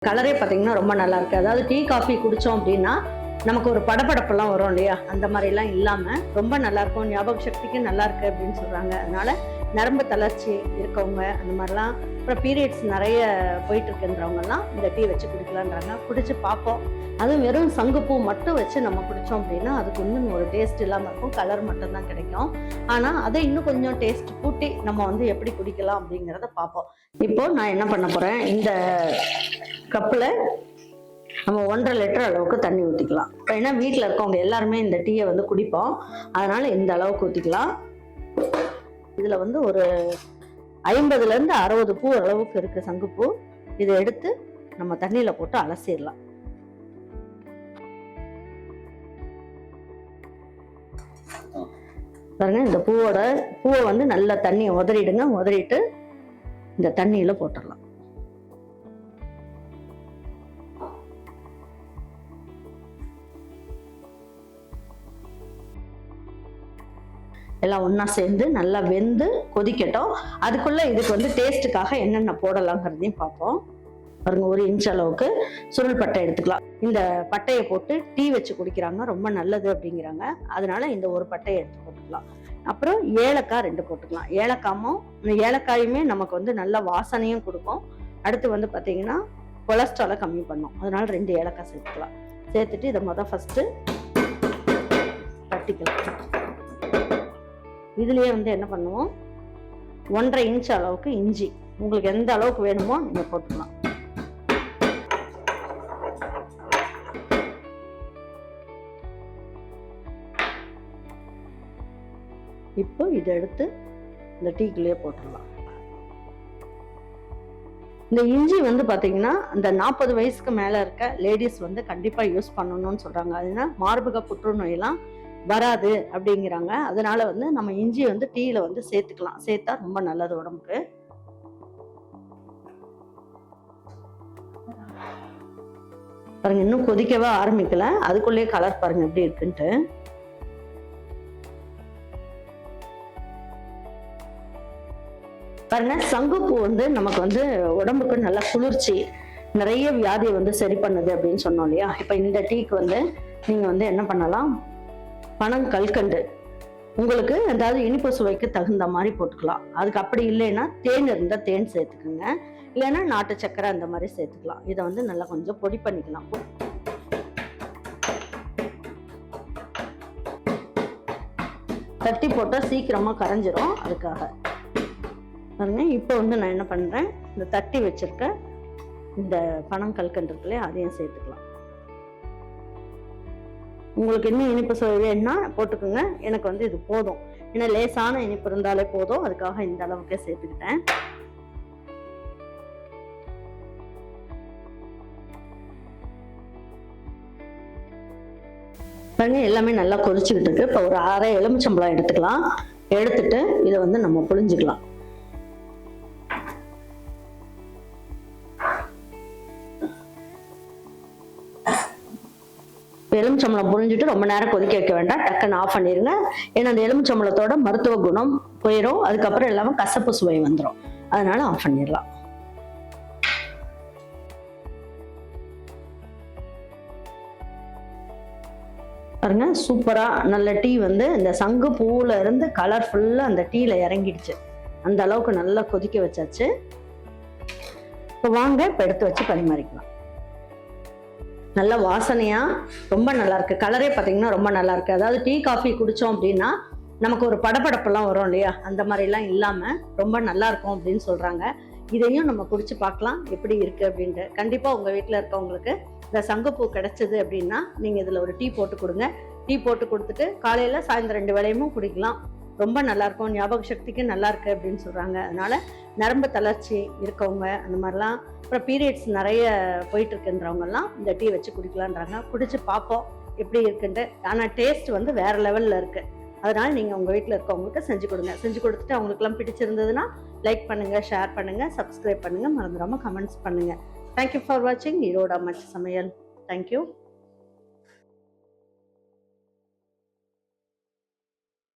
கலரே பார்த்தீங்கன்னா ரொம்ப நல்லா இருக்கு. அதாவது டீ காஃபி குடித்தோம் அப்படின்னா நமக்கு ஒரு படபடப்பெல்லாம் வரும் இல்லையா, அந்த மாதிரிலாம் இல்லாமல் ரொம்ப நல்லா இருக்கும். ஞாபக சக்திக்கு நல்லா இருக்கு அப்படின்னு சொல்கிறாங்க. அதனால நரம்பு தளர்ச்சி இருக்கவங்க அந்த மாதிரிலாம், அப்புறம் பீரியட்ஸ் நிறைய போயிட்டு இருக்குன்றவங்கலாம் இந்த டீ வச்சு குடிக்கலான்றாங்க. குடிச்சு பார்ப்போம். அதுவும் வெறும் சங்குப்பூ மட்டும் வச்சு நம்ம குடித்தோம் அப்படின்னா அதுக்கு இன்னும் ஒரு டேஸ்ட் இல்லாமல் இருக்கும், கலர் மட்டும்தான் கிடைக்கும். ஆனால் அதை இன்னும் கொஞ்சம் டேஸ்ட் கூட்டி நம்ம வந்து எப்படி குடிக்கலாம் அப்படிங்கிறத பார்ப்போம். இப்போ நான் என்ன பண்ண போகிறேன், இந்த கப்பில் நம்ம 1.5 லிட்டர் அளவுக்கு தண்ணி ஊற்றிக்கலாம். ஏன்னா வீட்டில் இருக்கவங்க எல்லாருமே இந்த டீயை வந்து குடிப்போம், அதனால இந்த அளவுக்கு ஊற்றிக்கலாம். இதில் வந்து ஒரு 50லேருந்து 60 பூ அளவுக்கு இருக்குது சங்குப்பூ. இதை எடுத்து நம்ம தண்ணியில் போட்டு அலசிடலாம். பாருங்க, இந்த பூவை வந்து நல்லா தண்ணியை உதறிடுங்க. உதறிட்டு இந்த தண்ணியில் போட்டுடலாம். எல்லாம் ஒன்றா சேர்ந்து நல்லா வெந்து கொதிக்கட்டும். அதுக்குள்ளே இதுக்கு வந்து டேஸ்ட்டுக்காக என்னென்ன போடலாங்கிறதையும் பார்ப்போம். பாருங்க, 1 இன்ச் அளவுக்கு சுருள் பட்டை எடுத்துக்கலாம். இந்த பட்டையை போட்டு டீ வச்சு குடிக்கிறாங்க, ரொம்ப நல்லது அப்படிங்கிறாங்க. அதனால இந்த ஒரு பட்டையை எடுத்து போட்டுக்கலாம். அப்புறம் ஏலக்காய் 2 போட்டுக்கலாம். ஏலக்காயுமே நமக்கு வந்து நல்ல வாசனையும் கொடுக்கும். அடுத்து வந்து பார்த்தீங்கன்னா கொலஸ்ட்ராலை கம்மி பண்ணும். அதனால 2 ஏலக்காய் சேர்த்துக்கலாம். சேர்த்துட்டு இதை ஃபஸ்ட்டு தட்டிக்கலாம். இதுலயே வந்து என்ன பண்ணுவோம், 1.5 இன்ச் அளவுக்கு இஞ்சி, உங்களுக்கு எந்த அளவுக்கு வேணுமோ நீங்க போட்டுக்கலாம். இப்போ இதை எடுத்து இந்த டீக்குள்ளேயே போட்டுடலாம். இந்த இஞ்சி வந்து பாத்தீங்கன்னா இந்த 40 வயசுக்கு மேல இருக்க லேடிஸ் வந்து கண்டிப்பா யூஸ் பண்ணணும்னு சொல்றாங்க. அதுனா மார்பக புற்றுநோயெல்லாம் வராது அப்படிங்கிறாங்க. அதனால வந்து நம்ம இஞ்சி வந்து டீல வந்து சேர்த்துக்கலாம். சேர்த்தா ரொம்ப நல்லது உடம்புக்கு. பாருங்க, இன்னும் கொதிக்கவே ஆரம்பிக்கல, அதுக்குள்ளேயே கலர் பாருங்க எப்படி இருக்குன்ட்டு. பாருங்க, சங்குப்பூ வந்து நமக்கு வந்து உடம்புக்கு நல்ல குளிர்ச்சி, நிறைய வியாதியை வந்து சரி பண்ணுது அப்படின்னு சொன்னோம் இல்லையா. இப்ப இந்த டீக்கு வந்து நீங்க வந்து என்ன பண்ணலாம், பனங்கல்கண்டு உங்களுக்கு ஏதாவது இனிப்பு சுவைக்கு தகுந்த மாதிரி போட்டுக்கலாம். அதுக்கு அப்படி இல்லைன்னா தேன் இருந்தால் தேன் சேர்த்துக்குங்க, இல்லைன்னா நாட்டு சக்கரை அந்த மாதிரி சேர்த்துக்கலாம். இதை வந்து நல்லா கொஞ்சம் பொடி பண்ணிக்கலாம். தட்டி போட்டால் சீக்கிரமா கரைஞ்சிரும், அதுக்காக பாருங்க. இப்போ வந்து நான் என்ன பண்றேன், இந்த தட்டி வச்சிருக்க இந்த பனங்கல்கண்டு இருக்குல்லையா, அதையும் சேர்த்துக்கலாம். உங்களுக்கு இன்னும் இனிப்பு சுவை வேணும்னா போட்டுக்கோங்க. எனக்கு வந்து இது போதும், ஏன்னா லேசான இனிப்பு இருந்தாலே போதும், அதுக்காக இந்த அளவுக்கே சேர்த்துக்கிட்டேன். பாருங்க, எல்லாமே நல்லா கொதிச்சுக்கிட்டு இருக்கு. இப்போ ஒரு 1/2 எலுமிச்சம்பழம் எடுத்துக்கலாம். எடுத்துட்டு இதை வந்து நம்ம புழிஞ்சுக்கலாம். எலுமிச்சம்பழம் புழிஞ்சிட்டு ரொம்ப நேரம் கொதிக்க வைக்க வேண்டாம், டக்குன்னு ஆஃப் பண்ணிடுங்க. ஏன்னா அந்த எலுமிச்சம்பழத்தோட மருத்துவ குணம் போயிடும், அதுக்கப்புறம் எல்லாமே கசப்பு சுவை வந்துடும். அதனால ஆஃப் பண்ணிடலாம். பாருங்க, சூப்பரா நல்ல டீ வந்து இந்த சங்கு பூவுல இருந்து கலர் ஃபுல்லா அந்த டீல இறங்கிடுச்சு. அந்த அளவுக்கு நல்லா கொதிக்க வச்சாச்சு. இப்போ வாங்க, இப்போ எடுத்து வச்சு பரிமாறிக்கலாம். நல்ல வாசனையா ரொம்ப நல்லா இருக்கு. கலரே பார்த்தீங்கன்னா ரொம்ப நல்லா இருக்கு. அதாவது டீ காஃபி குடிச்சோம் அப்படின்னா நமக்கு ஒரு படபடப்பெல்லாம் வரும் இல்லையா, அந்த மாதிரிலாம் இல்லாம ரொம்ப நல்லா இருக்கும் அப்படின்னு சொல்றாங்க. இதையும் நம்ம குடிச்சு பார்க்கலாம் எப்படி இருக்கு அப்படின்ட்டு. கண்டிப்பா உங்க வீட்டில் இருக்கவங்களுக்கு இந்த சங்குப்பூ கிடைச்சது அப்படின்னா நீங்க இதுல ஒரு டீ போட்டு கொடுங்க. டீ போட்டு கொடுத்துட்டு காலையில சாயந்தரம் 2 வேளையும் குடிக்கலாம். ரொம்ப நல்லா இருக்கும், ஞாபக சக்திக்கு நல்லா இருக்கு அப்படின்னு சொல்றாங்க. அதனால நரம்பு தளர்ச்சி இருக்கவங்க அந்த மாதிரிலாம், அப்புறம் பீரியட்ஸ் நிறைய போயிட்டு இருக்குன்றவங்கலாம் இந்த டீ வச்சு குடிக்கலான்றாங்க. குடிச்சு பார்ப்போம் எப்படி இருக்குன்ட்டு. ஆனால் டேஸ்ட் வந்து வேற லெவல்ல இருக்கு. அதனால நீங்க உங்க வீட்டில் இருக்கவங்களுக்கு செஞ்சு கொடுங்க. செஞ்சு கொடுத்துட்டு அவங்களுக்குலாம் பிடிச்சிருந்ததுன்னா லைக் பண்ணுங்க, ஷேர் பண்ணுங்க, சப்ஸ்கிரைப் பண்ணுங்க, மறந்துடாம கமெண்ட்ஸ் பண்ணுங்க. தேங்க்யூ ஃபார் வாட்சிங் ஈரோடு அம்மாச்சி சமையல். தேங்க்யூ.